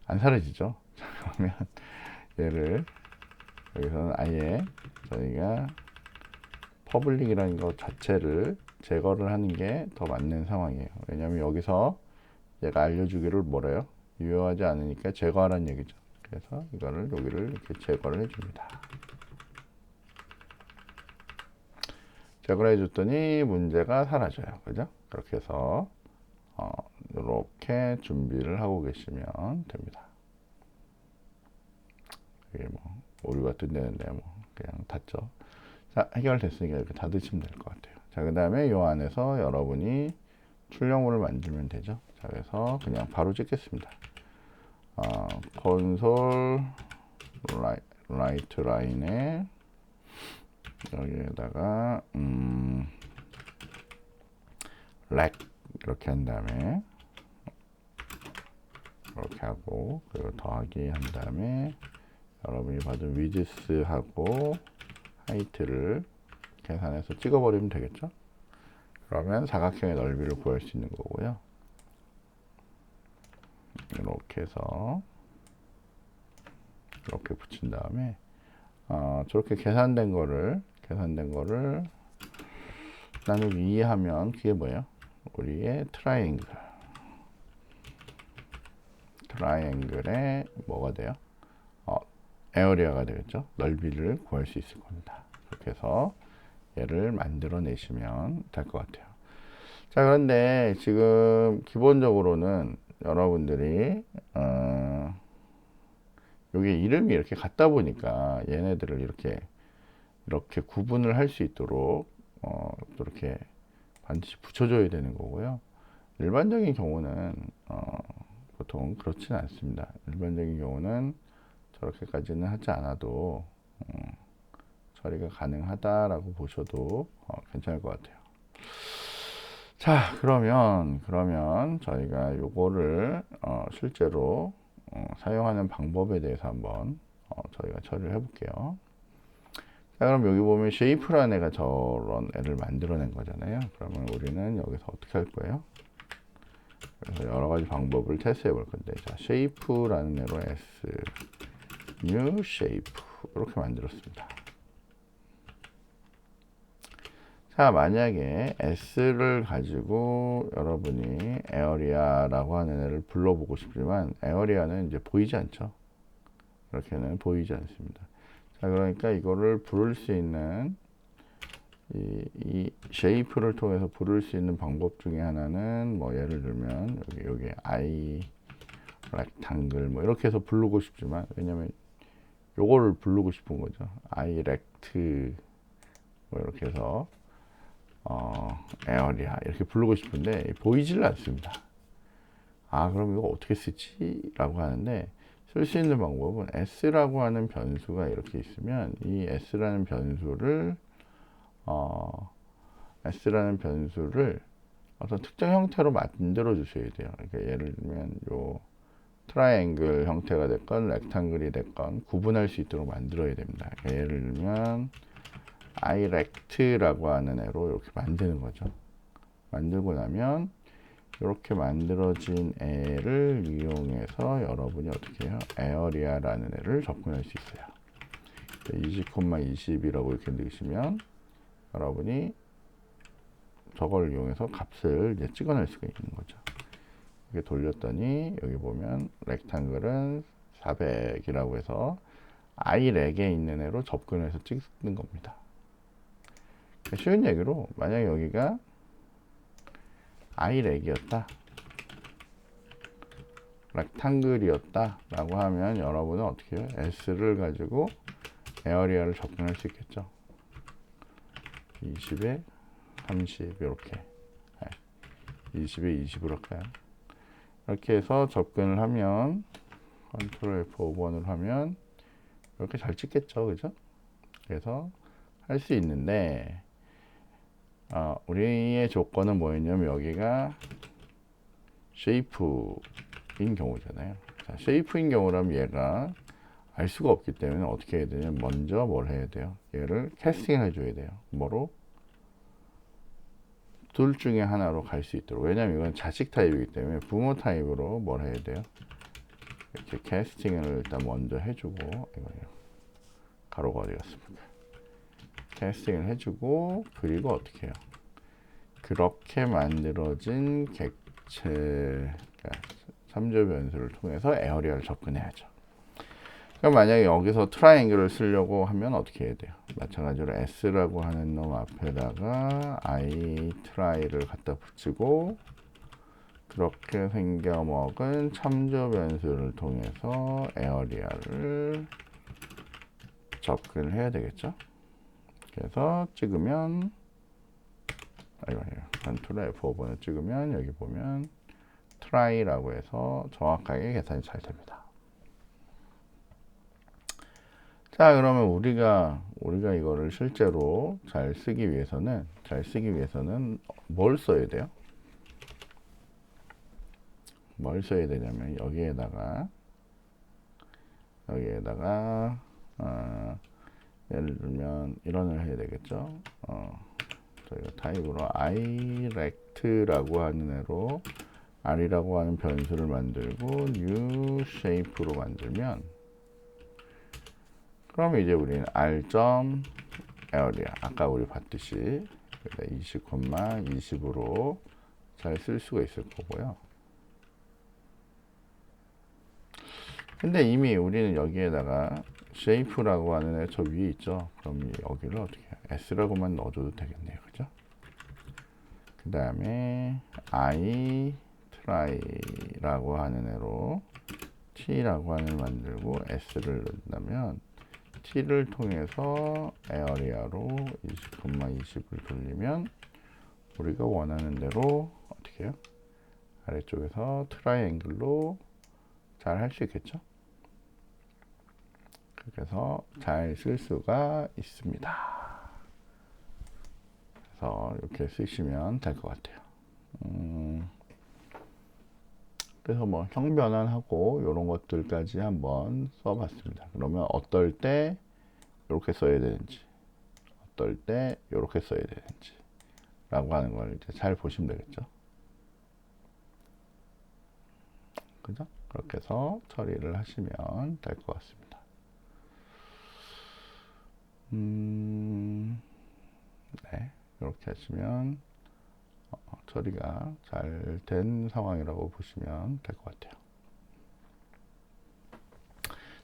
안 사라지죠. 그러면 얘를 여기서는 아예 저희가 퍼블릭이라는 것 자체를 제거를 하는 게 더 맞는 상황이에요. 왜냐하면 여기서 얘가 알려주기를 뭐래요? 유효하지 않으니까 제거하라는 얘기죠. 그래서 이거를 여기를 이렇게 제거를 해줍니다. 제거를 해줬더니 문제가 사라져요. 그죠? 그렇게 해서 이렇게 준비를 하고 계시면 됩니다. 이게 뭐 오류가 뜬다는데 뭐 그냥 닫죠. 자, 해결됐으니까 이렇게 닫으시면 될 것 같아요. 자, 그 다음에 이 안에서 여러분이 출력물을 만들면 되죠. 자, 그래서 그냥 바로 찍겠습니다. 콘솔 라이트 라인에 여기에다가 렉 이렇게 한 다음에 이렇게 하고, 그리고 더하기 한 다음에 여러분이 받은 위드스하고 하이트를 계산해서 찍어버리면 되겠죠. 그러면 사각형의 넓이를 구할 수 있는 거고요. 이렇게 해서 이렇게 붙인 다음에 저렇게 계산된 거를 나누기 2 하면 그게 뭐예요? 우리의 트라이앵글에 뭐가 돼요? 에어리아가 되겠죠. 넓이를 구할 수 있을 겁니다. 그렇게 해서 얘를 만들어 내시면 될 것 같아요. 자, 그런데 지금 기본적으로는 여러분들이 여기 이름이 이렇게 같다 보니까 얘네들을 이렇게 구분을 할 수 있도록 이렇게 반드시 붙여줘야 되는 거고요. 일반적인 경우는 보통 그렇지는 않습니다. 일반적인 경우는 저렇게까지는 하지 않아도 처리가 가능하다라고 보셔도 괜찮을 것 같아요. 자, 그러면 저희가 요거를 실제로 사용하는 방법에 대해서 한번 저희가 처리를 해볼게요. 자, 그럼 여기 보면 쉐이프라는 애가 저런 애를 만들어낸 거잖아요. 그러면 우리는 여기서 어떻게 할 거예요? 그래서 여러 가지 방법을 테스트해 볼 건데, 자, 쉐이프라는 애로 S, new shape 이렇게 만들었습니다. 자, 만약에 S를 가지고 여러분이 에어리아라고 하는 애를 불러보고 싶지만 에어리아는 이제 보이지 않죠. 이렇게는 보이지 않습니다. 자, 그러니까 이거를 부를 수 있는 이 쉐이프를 통해서 부를 수 있는 방법 중에 하나는 뭐 예를 들면 여기 I 렉탱글 뭐 이렇게 해서 부르고 싶지만, 왜냐면 요거를 부르고 싶은 거죠. I 렉트 뭐 이렇게 해서 에어리아 이렇게 부르고 싶은데 보이질 않습니다. 그럼 이거 어떻게 쓰지? 라고 하는데, 쓸 수 있는 방법은 S라고 하는 변수가 이렇게 있으면 이 S라는 변수를 어떤 특정 형태로 만들어 주셔야 돼요. 그러니까 예를 들면 요 트라이앵글 형태가 됐건 렉탱글이 됐건 구분할 수 있도록 만들어야 됩니다. 그러니까 예를 들면 irect라고 하는 애로 이렇게 만드는 거죠. 만들고 나면 이렇게 만들어진 애를 이용해서 여러분이 어떻게 해요? 에어리아라는 애를 접근할 수 있어요. 20,20이라고 이렇게 넣으시면 여러분이 저걸 이용해서 값을 이제 찍어낼 수가 있는 거죠. 이렇게 돌렸더니 여기 보면 렉탱글은 400이라고 해서 irec에 있는 애로 접근해서 찍는 겁니다. 쉬운 얘기로 만약에 여기가 irec이었다, 렉탱글이었다 라고 하면 여러분은 어떻게 해요? S를 가지고 에어리아를 접근할 수 있겠죠. 20에 30 이렇게 20에 20으로 할까요? 이렇게 해서 접근을 하면 컨트롤 F5번을 하면 이렇게 잘 찍겠죠, 그죠? 그래서 할 수 있는데 우리의 조건은 뭐였냐면 여기가 쉐이프인 경우잖아요. 자, 쉐이프인 경우라면 얘가 알 수가 없기 때문에 어떻게 해야 되냐면 먼저 뭘 해야 돼요? 얘를 캐스팅 해줘야 돼요. 뭐로? 둘 중에 하나로 갈 수 있도록. 왜냐면 이건 자식 타입이기 때문에 부모 타입으로 뭘 해야 돼요? 이렇게 캐스팅을 일단 먼저 해주고, 이거요. 가로가 어디 갔습니까? 캐스팅을 해주고, 그리고 어떻게 해요? 그렇게 만들어진 객체, 참조 변수를 통해서 에어리아를 접근해야죠. 그럼 만약에 여기서 트라이앵글을 쓰려고 하면 어떻게 해야 돼요? 마찬가지로 S라고 하는 놈 앞에다가 I 트라이를 갖다 붙이고, 그렇게 생겨먹은 참조 변수를 통해서 에어리아를 접근을 해야 되겠죠. 그래서 찍으면 컨트롤 F5번을 찍으면 여기 보면 try라고 해서 정확하게 계산이 잘 됩니다. 자, 그러면 우리가 이거를 실제로 잘 쓰기 위해서는 뭘 써야 돼요? 뭘 써야 되냐면 여기에다가 예를 들면 이런을 해야 되겠죠. 저희가 타입으로 iRect라고 하는 애로 r이라고 하는 변수를 만들고 new shape로 만들면, 그러면 이제 우리는 r.area 아까 우리 봤듯이 20, 20으로 잘 쓸 수가 있을 거고요. 근데 이미 우리는 여기에다가 shape라고 하는 애 저 위에 있죠. 그럼 여기를 어떻게 해요? s라고만 넣어줘도 되겠네요. 그죠? 그 다음에 I try라고 하는 애로 t라고 하는 애를 만들고 s를 넣는다면 t를 통해서 area로 20, 20을 돌리면 우리가 원하는 대로 어떻게 해요? 아래쪽에서 트라이앵글로 잘 할 수 있겠죠? 그래서 잘 쓸 수가 있습니다. 그래서 이렇게 쓰시면 될 것 같아요. 그래서 뭐 형 변환하고 이런 것들까지 한번 써봤습니다. 그러면 어떨 때 이렇게 써야 되는지, 어떨 때 이렇게 써야 되는지 라고 하는 걸 이제 잘 보시면 되겠죠. 그죠? 그렇게 해서 처리를 하시면 될 것 같습니다. 네, 이렇게 하시면 처리가 잘 된 상황이라고 보시면 될 것 같아요.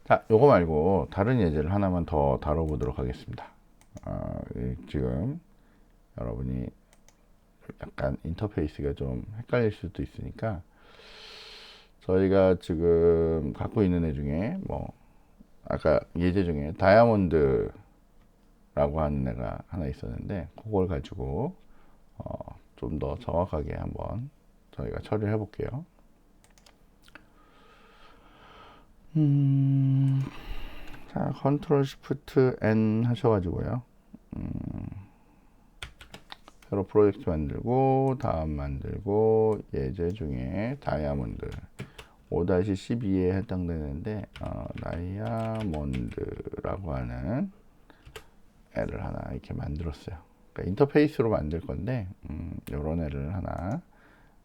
자, 요거 말고 다른 예제를 하나만 더 다뤄보도록 하겠습니다. 지금 여러분이 약간 인터페이스가 좀 헷갈릴 수도 있으니까 저희가 지금 갖고 있는 애 중에 뭐 아까 예제 중에 다이아몬드 라고 하는 애가 하나 있었는데 그걸 가지고 좀 더 정확하게 한번 저희가 처리를 해볼게요. 자, 컨트롤 시프트 N 하셔가지고요. 새로 프로젝트 만들고 다음 만들고 예제 중에 다이아몬드 5-12에 해당되는데 다이아몬드라고 하는 애를 하나 이렇게 만들었어요. 그러니까 인터페이스로 만들 건데 요런 애를 하나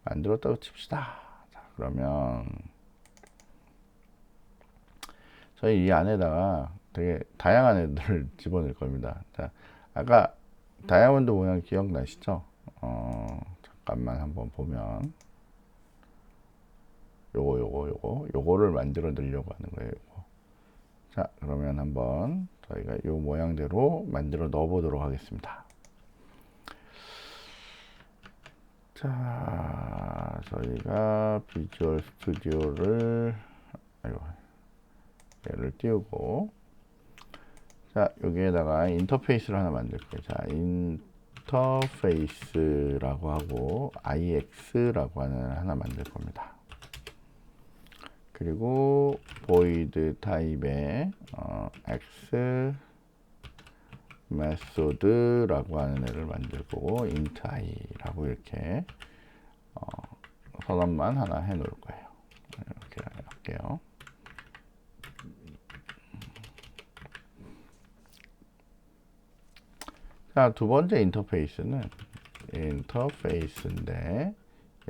만들었다고 칩시다. 자, 그러면 저희 이 안에다가 되게 다양한 애들을 집어넣을 겁니다. 자, 아까 다이아몬드 모양 기억나시죠? 잠깐만 한번 보면 요거를 만들어 넣으려고 하는 거예요. 요거. 자, 그러면 한번 저희가 요 모양대로 만들어 넣어 보도록 하겠습니다. 자, 저희가 비주얼 스튜디오를 얘를 띄우고, 자, 여기에다가 인터페이스를 하나 만들 거예요. 자, 인터페이스라고 하고 ix라고 하는 하나 만들 겁니다. 그리고 void 타입의 x method라고 하는 애를 만들 거고 int i라고 이렇게 선언만 하나 해 놓을 거예요. 이렇게 할게요. 자, 두 번째 인터페이스는 인터페이스인데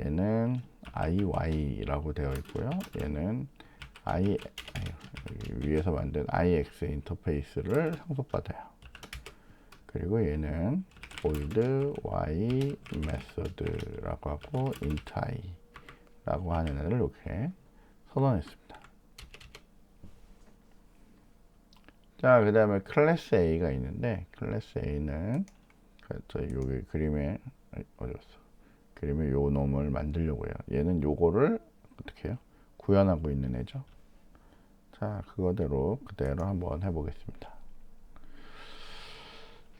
얘는 IY라고 되어 있고요. 얘는 위에서 만든 IX 인터페이스를 상속받아요. 그리고 얘는 void y method라고 하고 int i라고 하는 애를 이렇게 선언했습니다. 자, 그 다음에 클래스 A가 있는데 클래스 A는 저희 여기 그림에 어디갔어? 그림에 요 놈을 만들려고 해요. 얘는 요거를 어떻게 해요? 구현하고 있는 애죠. 자, 그대로 한번 해보겠습니다.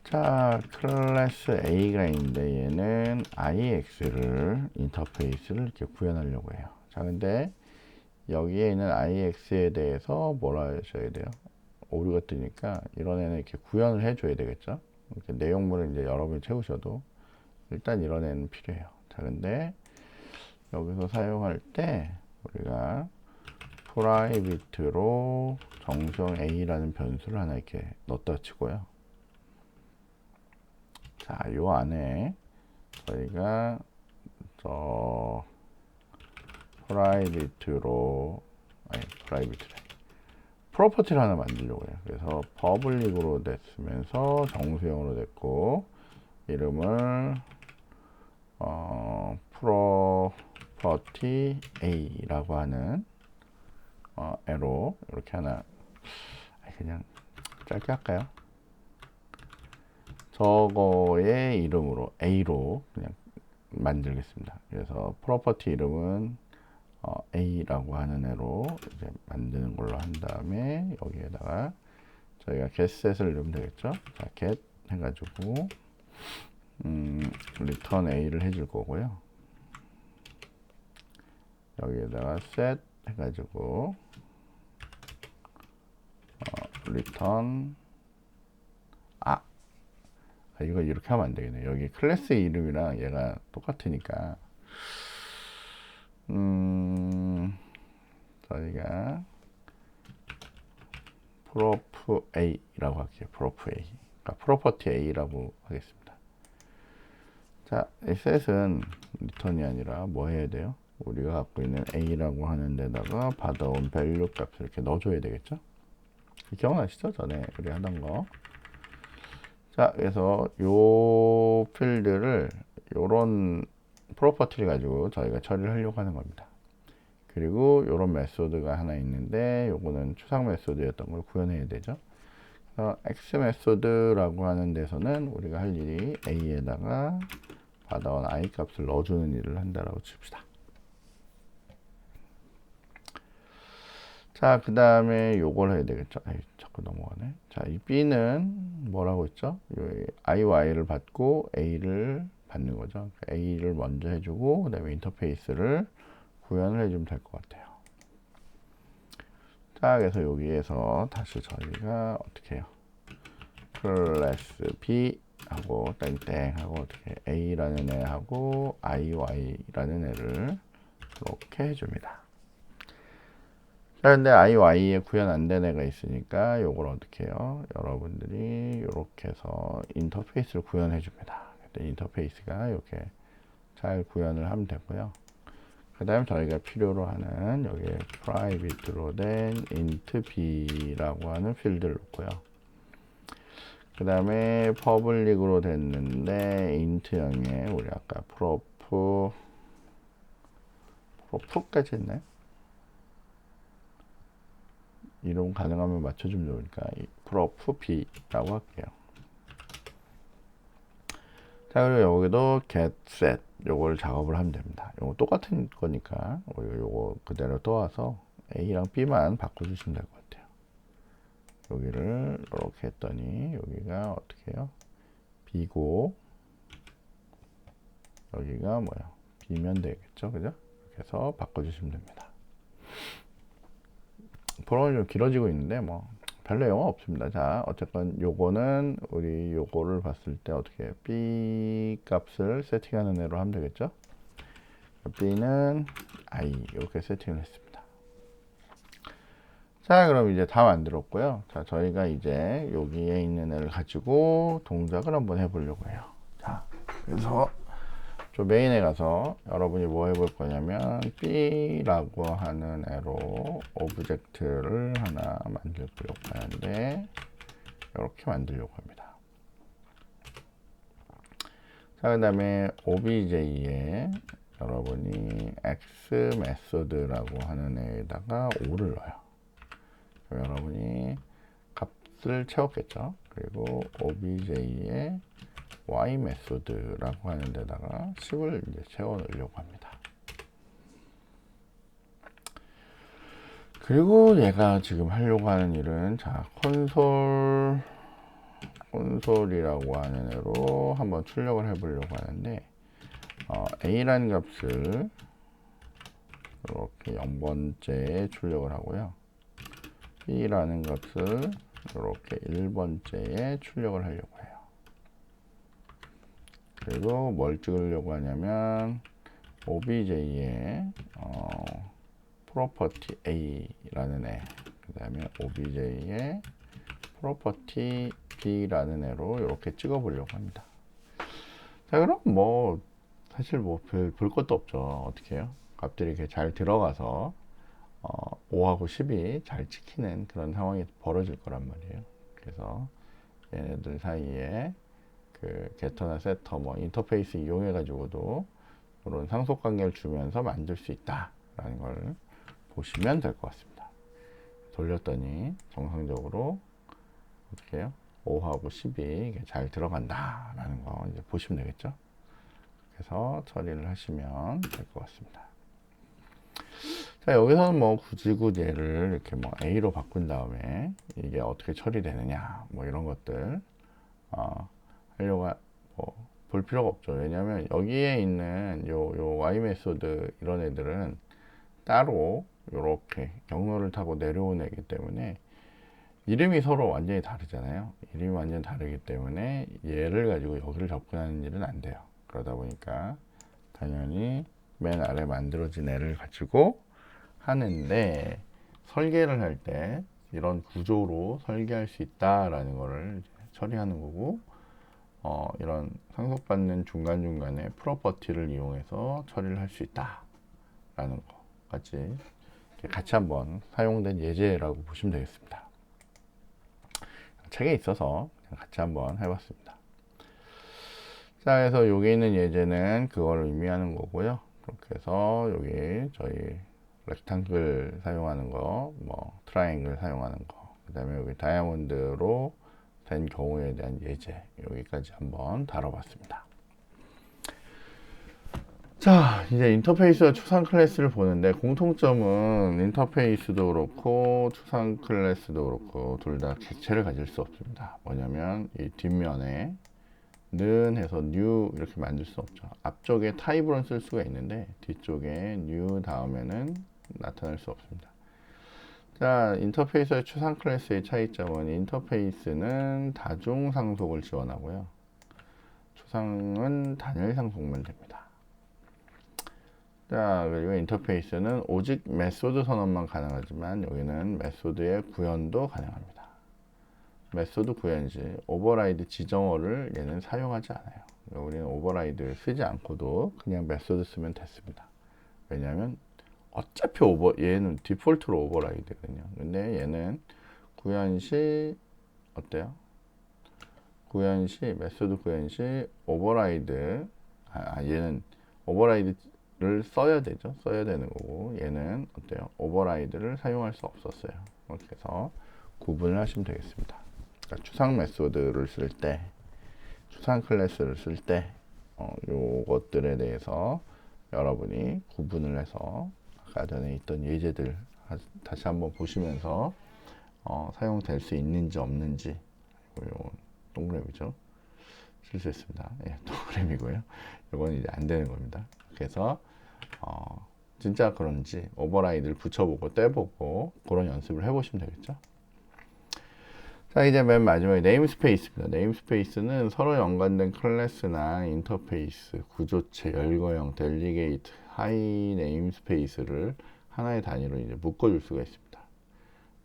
자, 클래스 A가 있는데 얘는 IX를 인터페이스를 이렇게 구현하려고 해요. 자, 근데 여기에 있는 IX에 대해서 뭐라 하셔야 돼요? 오류가 뜨니까 이런 애는 이렇게 구현을 해줘야 되겠죠. 이렇게 내용물을 이제 여러분이 채우셔도 일단 이런 애는 필요해요. 자, 근데 여기서 사용할 때 우리가 프라이빗으로 정수형 A라는 변수를 하나 이렇게 넣었다 치고요. 자, 요 안에 저희가 프라이빗으로 프로퍼티를 하나 만들려고 해요. 그래서 퍼블릭으로 됐으면서 정수형으로 됐고 이름을 프로퍼티 A라고 하는 애로 이렇게 하나 그냥 짧게 할까요? 저거의 이름으로 A로 그냥 만들겠습니다. 그래서 프로퍼티 이름은 A라고 하는 애로 이제 만드는 걸로 한 다음에 여기에다가 저희가 getset을 넣으면 되겠죠. 자, get 해가지고 return A를 해줄 거고요. 여기에다가 set 해가지고 return 이거 이렇게 하면 안 되겠네. 여기 클래스 이름이랑 얘가 똑같으니까 저희가 prop A라고 할게요. prop A. 그러니까 property A라고 하겠습니다. 자, set은 return이 아니라 뭐 해야 돼요? 우리가 갖고 있는 A라고 하는 데다가 받아온 value 값을 이렇게 넣어줘야 되겠죠? 기억나시죠? 전에 우리 하던 거. 자, 그래서 요 필드를 요런 프로퍼티를 가지고 저희가 처리를 하려고 하는 겁니다. 그리고 요런 메소드가 하나 있는데 요거는 추상 메소드였던 걸 구현해야 되죠. X 메소드라고 하는 데서는 우리가 할 일이 A에다가 받아온 I 값을 넣어주는 일을 한다라고 칩시다. 자, 그 다음에 요걸 해야 되겠죠. 자꾸 넘어가네. 자, 이 B는 뭐라고 했죠? I와 I를 받고 A를 받는 거죠. A를 먼저 해주고, 그 다음에 인터페이스를 구현을 해주면 될 것 같아요. 자, 그래서 여기에서 다시 저희가 어떻게 해요? 클래스 B 하고 땡땡 하고 어떻게 A라는 애하고 IY라는 애를 이렇게 해줍니다. 자, 근데 IY에 구현 안 된 애가 있으니까 요걸 어떻게 해요? 여러분들이 이렇게 해서 인터페이스를 구현해 줍니다. 인터페이스가 이렇게 잘 구현을 하면 되고요. 그 다음 저희가 필요로 하는 여기 private로 된 int b라고 하는 필드를 놓고요. 그 다음에 public으로 됐는데 int형에 우리 아까 prof까지 했나요? 이름 가능하면 맞춰주면 좋으니까 prof b라고 할게요. 자, 그리고 여기도 get set 요걸 작업을 하면 됩니다. 요거 똑같은 거니까 요거 그대로 떠와서 A랑 B만 바꿔주시면 될 것 같아요. 여기를 이렇게 했더니 여기가 어떻게 해요? B고 여기가 뭐야? B면 되겠죠, 그죠? 이렇게 해서 바꿔주시면 됩니다. 프로그램이 좀 길어지고 있는데 뭐 별 내용은 없습니다. 자, 어쨌건 요거는 우리 요거를 봤을 때 어떻게 B 값을 세팅하는 애로 하면 되겠죠? B는 I 이렇게 세팅을 했습니다. 자, 그럼 이제 다 만들었고요. 자, 저희가 이제 여기에 있는 애를 가지고 동작을 한번 해보려고 해요. 자, 그래서 저 메인에 가서 여러분이 뭐 해볼 거냐면 B라고 하는 애로 오브젝트를 하나 만들려고 하는데 이렇게 만들려고 합니다. 자, 그 다음에 OBJ에 여러분이 X 메소드라고 하는 애에다가 5를 넣어요. 그럼 여러분이 값을 채웠겠죠. 그리고 OBJ에 Y 메소드라고 하는 데다가 10을 이제 채워 넣으려고 합니다. 그리고 얘가 지금 하려고 하는 일은 자, 콘솔 콘솔이라고 하는 애로 한번 출력을 해보려고 하는데 a라는 값을 이렇게 0번째에 출력을 하고요. b라는 값을 이렇게 1번째에 출력을 하려고 해요. 그리고 뭘 찍으려고 하냐면 obj의 property a라는 애, 그 다음에 obj의 property b라는 애로 이렇게 찍어 보려고 합니다. 자, 그럼 뭐 사실 뭐 볼 것도 없죠. 어떻게 해요? 값들이 이렇게 잘 들어가서 5하고 10이 잘 찍히는 그런 상황이 벌어질 거란 말이에요. 그래서 얘네들 사이에 그 게터나 세터 뭐 인터페이스 이용해 가지고도 이런 상속 관계를 주면서 만들 수 있다라는 걸 보시면 될 것 같습니다. 돌렸더니 정상적으로 어떻게 해요? 5하고 10이 잘 들어간다라는 거 이제 보시면 되겠죠. 그래서 처리를 하시면 될 것 같습니다. 자, 여기서는 뭐 굳이 얘를 이렇게 뭐 A로 바꾼 다음에 이게 어떻게 처리되느냐 뭐 이런 것들 하려고 볼 필요가 없죠. 왜냐하면 여기에 있는 요 Y 메소드 이런 애들은 따로 이렇게 경로를 타고 내려온 애기 때문에 이름이 서로 완전히 다르잖아요. 이름이 완전히 다르기 때문에 얘를 가지고 여기를 접근하는 일은 안 돼요. 그러다 보니까 당연히 맨 아래 만들어진 애를 가지고 하는데, 설계를 할 때 이런 구조로 설계할 수 있다라는 거를 처리하는 거고, 이런 상속받는 중간중간에 프로퍼티를 이용해서 처리를 할 수 있다라는 거까지 같이 한번 사용된 예제라고 보시면 되겠습니다. 책에 있어서 같이 한번 해봤습니다. 자, 그래서 여기 있는 예제는 그걸 의미하는 거고요. 그렇게 해서 여기 저희 렉탱글 사용하는 거, 뭐 트라이앵글 사용하는 거, 그 다음에 여기 다이아몬드로 된 경우에 대한 예제, 여기까지 한번 다뤄봤습니다. 자, 이제 인터페이스와 추상 클래스를 보는데, 공통점은 인터페이스도 그렇고 추상 클래스도 그렇고 둘 다 객체를 가질 수 없습니다. 뭐냐면 이 뒷면에 는 해서 new 이렇게 만들 수 없죠. 앞쪽에 타입으로는 쓸 수가 있는데 뒤쪽에 new 다음에는 나타낼 수 없습니다. 자, 인터페이스와 추상 클래스의 차이점은 인터페이스는 다중 상속을 지원하고요. 추상은 단일 상속만 됩니다. 자, 그리고 인터페이스는 오직 메소드 선언만 가능하지만 여기는 메소드의 구현도 가능합니다. 메소드 구현 시 오버라이드 지정어를 얘는 사용하지 않아요. 우리는 오버라이드 쓰지 않고도 그냥 메소드 쓰면 됐습니다. 왜냐하면 어차피 얘는 디폴트로 오버라이드거든요. 근데 얘는 구현 시 어때요? 구현 시 메소드 구현 시 오버라이드 얘는 오버라이드를 써야 되죠. 써야 되는 거고 얘는 어때요? 오버라이드를 사용할 수 없었어요. 이렇게 해서 구분을 하시면 되겠습니다. 그러니까 추상 메소드를 쓸 때, 추상 클래스를 쓸 때, 요것들에 대해서 여러분이 구분을 해서 아까 전에 있던 예제들 다시 한번 보시면서 사용될 수 있는지 없는지, 요 동그라미죠. 실수했습니다. 예, 동그라미고요. 요건 이제 안 되는 겁니다. 그래서 진짜 그런지 오버라이드를 붙여보고 떼보고 그런 연습을 해보시면 되겠죠. 자, 이제 맨 마지막에 네임스페이스입니다. 네임스페이스는 서로 연관된 클래스나 인터페이스, 구조체, 열거형, 델리게이트, 하이 네임스페이스를 하나의 단위로 이제 묶어줄 수가 있습니다.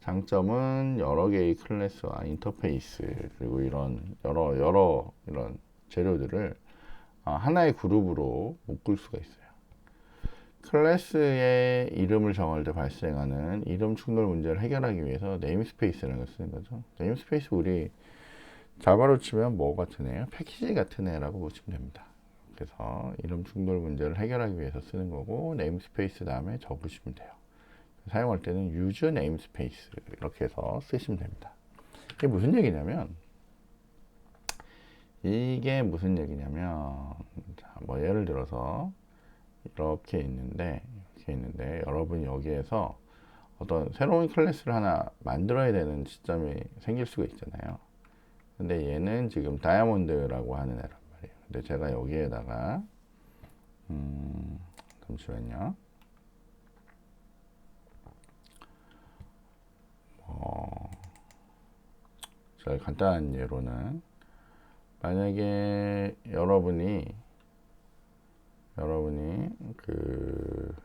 장점은 여러 개의 클래스와 인터페이스 그리고 이런 여러 이런 재료들을 하나의 그룹으로 묶을 수가 있어요. 클래스의 이름을 정할 때 발생하는 이름 충돌 문제를 해결하기 위해서 네임스페이스라는 걸 쓰는 거죠. 네임스페이스 우리 자바로 치면 뭐 같은 애요? 패키지 같은 애라고 보시면 됩니다. 그래서 이름 충돌 문제를 해결하기 위해서 쓰는 거고 네임스페이스 다음에 적으시면 돼요. 사용할 때는 use namespace 이렇게 해서 쓰시면 됩니다. 이게 무슨 얘기냐면 자, 뭐 예를 들어서 이렇게 있는데 여러분이 여기에서 어떤 새로운 클래스를 하나 만들어야 되는 시점이 생길 수가 있잖아요. 근데 얘는 지금 다이아몬드라고 하는 애란 말이에요. 근데 제가 여기에다가 잠시만요. 제가 간단한 예로는 만약에 여러분이 그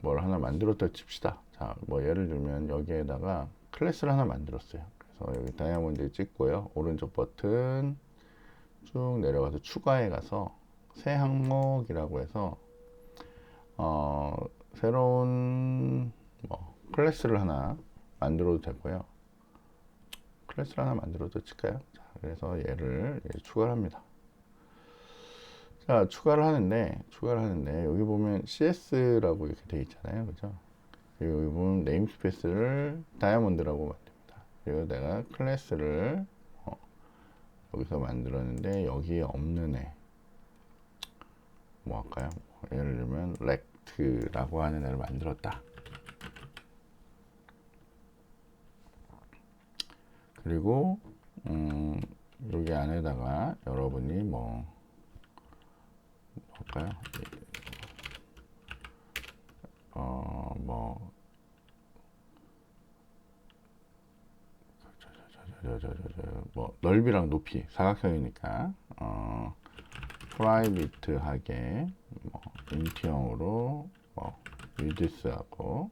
뭘 하나 만들었다 칩시다. 자, 뭐 예를 들면 여기에다가 클래스를 하나 만들었어요. 그래서 여기 다이아몬드 찍고요. 오른쪽 버튼 쭉 내려가서 추가에 가서 새 항목이라고 해서 새로운 뭐 클래스를 하나 만들어도 되고요. 클래스를 하나 만들어도 칠까요? 자, 그래서 얘를 추가를 합니다. 자, 추가를 하는데 여기 보면 CS라고 이렇게 되어 있잖아요. 그죠? 그리고 여기 보면 네임스페이스를 다이아몬드라고 만듭니다. 그리고 내가 클래스를 여기서 만들었는데 여기에 없는 애 뭐 할까요? 예를 들면 렉트라고 하는 애를 만들었다. 그리고 여기 안에다가 여러분이 뭐 할까요? 뭐 넓이랑 높이 사각형이니까 프라이빗하게 뭐 인티형으로 뭐 위드스하고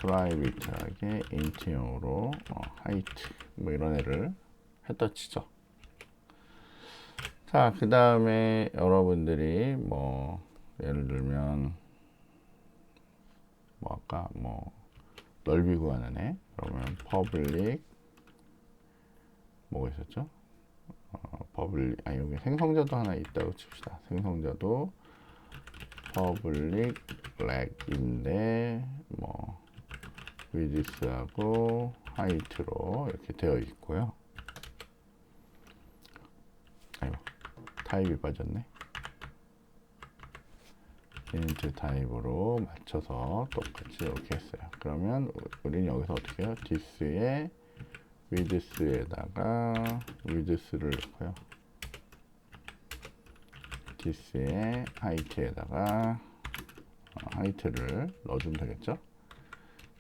프라이빗하게 인티형으로 하이트 뭐 이런 애를 했다 치죠. 자, 그 다음에 여러분들이 뭐 예를 들면 뭐 아까 뭐 넓이 구하는 애 그러면 public 뭐가 있었죠? public 여기 생성자도 하나 있다고 칩시다. 생성자도 public leg인데 뭐 width하고 height로 이렇게 되어 있고요. 아이고 타입이 빠졌네. int 타입으로 맞춰서 똑같이 이렇게 했어요. 그러면 우리는 여기서 어떻게 해요? this의 width에다가 width를 넣고요. this의 height에다가 height를 넣어주면 되겠죠.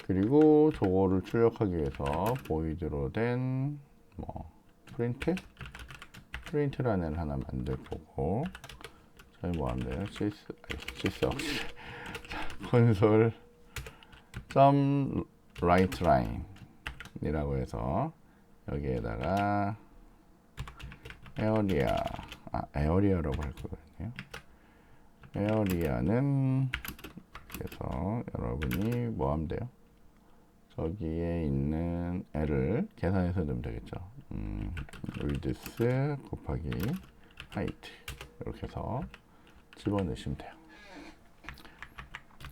그리고 저거를 출력하기 위해서 void로 된 뭐 프린트라는 애를 하나 만들 거고 저희 뭐 하면 돼요? cs 콘솔 점 writeline 이라고 해서 여기에다가 에어리아라고 할 거거든요. 에어리아는 그래서 여러분이 뭐 하면 돼요? 저기에 있는 애를 계산해서 넣으면 되겠죠. width 곱하기 height 이렇게 해서 집어넣으시면 돼요.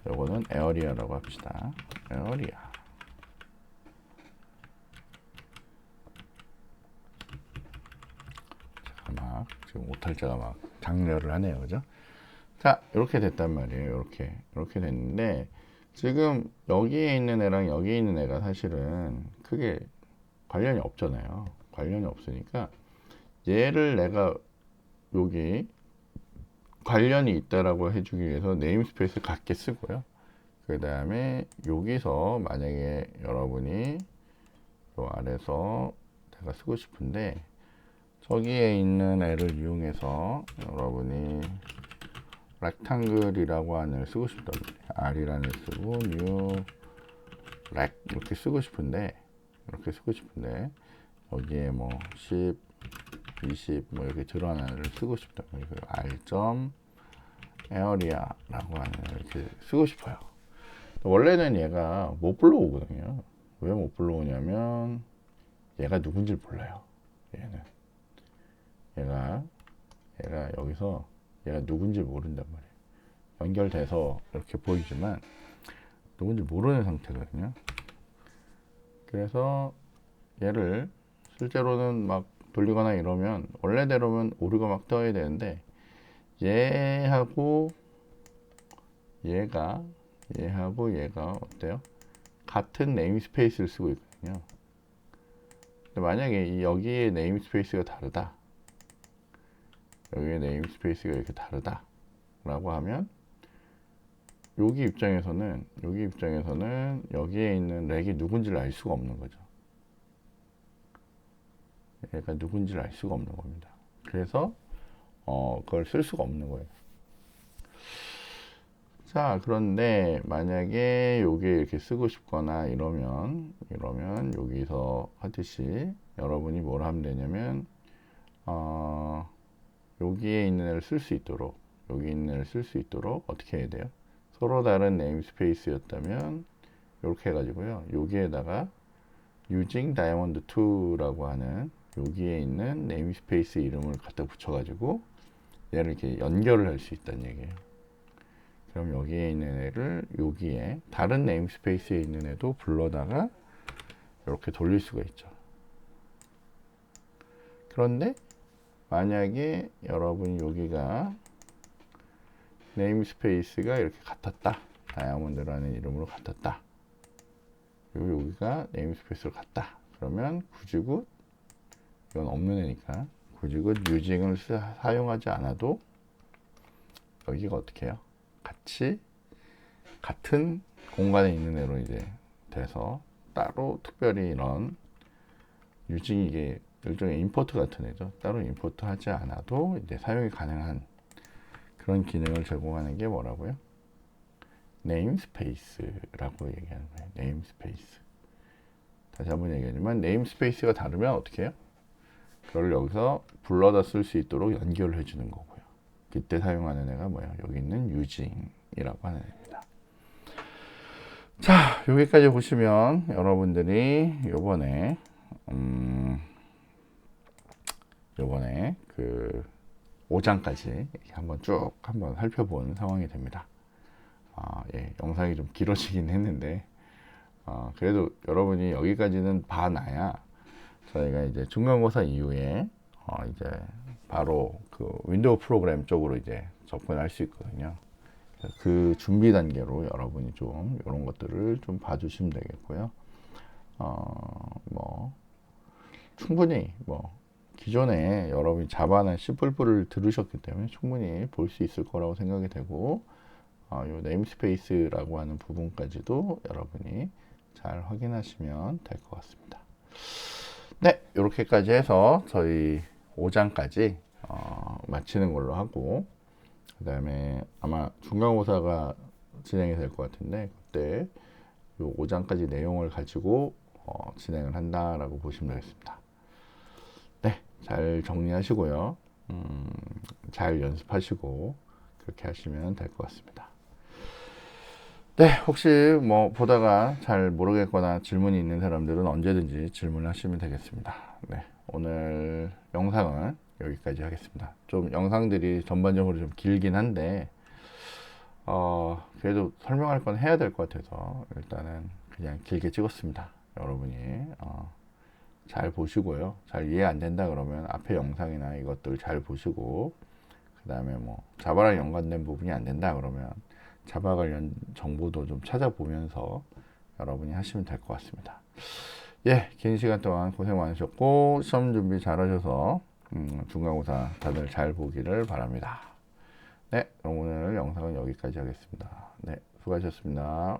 요거는 에어리아라고 합시다. 에어리아. 지금 오탈자가 막 장렬을 하네요. 그죠? 자, 이렇게 됐단 말이에요. 이렇게 됐는데 지금 여기에 있는 애랑 여기에 있는 애가 사실은 크게 관련이 없잖아요. 관련이 없으니까 얘를 내가 여기 관련이 있다라고 해주기 위해서 네임스페이스 같게 쓰고요. 그 다음에 여기서 만약에 여러분이 요 아래서 내가 쓰고 싶은데 저기에 있는 애를 이용해서 여러분이 rectangle이라고 하는 애를 쓰고 싶다. r이라는 애를 쓰고 new rect 이렇게 쓰고 싶은데 여기에 뭐 10, 20 뭐 이렇게 들어가는 애를 쓰고 싶다. r 점 area라고 하는 애를 이렇게 쓰고 싶어요. 원래는 얘가 못 불러오거든요. 왜 못 불러오냐면 얘가 누군지 몰라요. 얘가 여기서 얘가 누군지 모른단 말이에요. 연결돼서 이렇게 보이지만 누군지 모르는 상태거든요. 그래서 얘를 실제로는 막 돌리거나 이러면 원래대로면 오류가 막 떠야 되는데 얘하고 얘가 얘하고 얘가 어때요? 같은 네임스페이스를 쓰고 있거든요. 근데 만약에 여기에 네임스페이스가 다르다. 여기에 네임스페이스가 이렇게 다르다. 라고 하면 여기 입장에서는 여기에 있는 렉이 누군지를 알 수가 없는 거죠. 얘가 누군지를 알 수가 없는 겁니다. 그래서 그걸 쓸 수가 없는 거예요. 자, 그런데 만약에 요게 이렇게 쓰고 싶거나 이러면 여기서 하듯이 여러분이 뭘 하면 되냐면 여기에 있는 애를 쓸 수 있도록 여기 있는 애를 쓸 수 있도록 어떻게 해야 돼요? 서로 다른 네임스페이스였다면 이렇게 해가지고요. 여기에다가 using diamond 2라고 하는 여기에 있는 네임스페이스 이름을 갖다 붙여가지고 얘를 이렇게 연결을 할 수 있다는 얘기예요. 그럼 여기에 있는 애를 여기에 다른 네임스페이스에 있는 애도 불러다가 이렇게 돌릴 수가 있죠. 그런데 만약에 여러분이 여기가 네임스페이스가 이렇게 같았다. 다이아몬드라는 이름으로 같았다. 그리고 여기가 네임스페이스로 같다. 그러면 굳이굿 이건 없는 애니까 굳이굿 using을 사용하지 않아도 여기가 어떻게 해요? 같이 같은 공간에 있는 애로 이제 돼서 따로 특별히 이런 using 이게 일종의 임포트 같은 애죠. 따로 임포트 하지 않아도 이제 사용이 가능한 그런 기능을 제공하는 게 뭐라고요? 네임스페이스라고 얘기하는 거예요. 네임스페이스. 다시 한번 얘기하지만 네임스페이스가 다르면 어떻게 해요? 그걸 여기서 불러다 쓸 수 있도록 연결을 해주는 거고요. 그때 사용하는 애가 뭐예요? 여기 있는 using이라고 하는 애입니다. 자, 여기까지 보시면 여러분들이 요번에 그 5장까지 한번 쭉 한번 살펴본 상황이 됩니다. 예, 영상이 좀 길어지긴 했는데 그래도 여러분이 여기까지는 봐놔야 저희가 이제 중간고사 이후에 이제 바로 그 윈도우 프로그램 쪽으로 이제 접근할 수 있거든요. 그 준비 단계로 여러분이 좀 이런 것들을 좀 봐주시면 되겠고요. 뭐 충분히 뭐 기존에 여러분이 자바나 C++를 들으셨기 때문에 충분히 볼 수 있을 거라고 생각이 되고 요 네임스페이스라고 하는 부분까지도 여러분이 잘 확인하시면 될 것 같습니다. 네, 이렇게까지 해서 저희 5장까지 마치는 걸로 하고 그 다음에 아마 중간고사가 진행이 될 것 같은데 그때 요 5장까지 내용을 가지고 진행을 한다라고 보시면 되겠습니다. 네, 잘 정리하시고요. 잘 연습하시고 그렇게 하시면 될 것 같습니다. 네, 혹시 뭐 보다가 잘 모르겠거나 질문이 있는 사람들은 언제든지 질문하시면 되겠습니다. 네, 오늘 영상은 여기까지 하겠습니다. 좀 영상들이 전반적으로 좀 길긴 한데 그래도 설명할 건 해야 될 것 같아서 일단은 그냥 길게 찍었습니다. 여러분이 잘 보시고요. 잘 이해 안 된다 그러면 앞에 영상이나 이것들 잘 보시고 그 다음에 뭐 자바랑 연관된 부분이 안 된다 그러면 자바 관련 정보도 좀 찾아보면서 여러분이 하시면 될 것 같습니다. 예, 긴 시간 동안 고생 많으셨고 시험 준비 잘 하셔서 중간고사 다들 잘 보기를 바랍니다. 네, 그럼 오늘 영상은 여기까지 하겠습니다. 네, 수고하셨습니다.